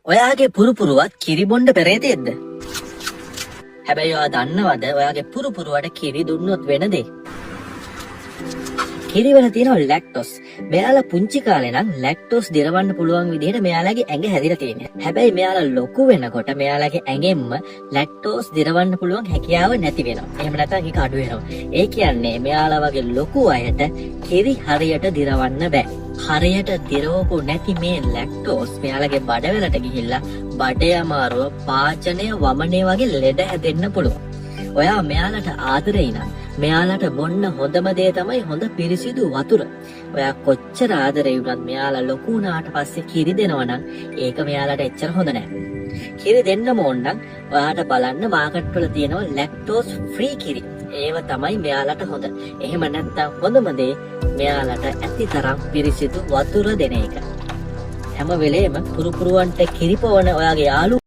ඔයාගේ පුරුපුරුවත් කිරි බොන්න පෙරේතෙද්ද? හැබැයි ඔයා දන්නවද ඔයාගේ පුරුපුරුවට කිරි දුන්නොත් වෙන දේ? කිරිවල තියෙනවා ලැක්ටෝස්. මෙයාලා පුංචි කාලේ නම් ලැක්ටෝස් දිරවන්න පුළුවන් විදිහට මෙයාලගේ ඇඟ හැදිලා තියෙනවා. හැබැයි මෙයාලා ලොකු වෙනකොට මෙයාලගේ ඇඟෙන්ම ලැක්ටෝස් දිරවන්න පුළුවන් හැකියාව නැති වෙනවා. එහෙම නැත්නම් ඒක අඩු වෙනවා. ඒ කියන්නේ මෙයාලා වගේ ලොකු අයට කිරි හරියට දිරවන්න බෑ. හරියට දිරවපු නැති මේ ලැක්ටෝස් මෙයාලගේ බඩවැලට ගිහිල්ලා බඩේ අමාරුව, පාචනය, වමනය වගේ ලෙඩ හැදෙන්න පුළුවන්. ඔයා මෙයාලට ආදරේ නම් මෙයාලට බොන්න හොඳම දේ තමයි හොඳ පිරිසිදු වතුර. ඔයා කොච්චර ආදරේ වුණත් මෙයාලා ලොකු වුණාට පස්සේ කිරි දෙනවා නම් ඒක මෙයාලට එච්චර හොඳ නැහැ. කිරි දෙන්නම ඕන නම් ඔයාට බලන්න මාකට් වල තියෙනවා ලැක්ටෝස් ෆ්‍රී කිරි. ඒව තමයි මෙයාලට හොඳ. එහෙම නැත්නම් හොඳම දේ මෙයාලට ඇතිතරම් පිරිසිදු වතුර දෙන එක. හැම වෙලේම පුරුපුරුවන්ට කිරිපවන ඔයාගේ යාළුවෝ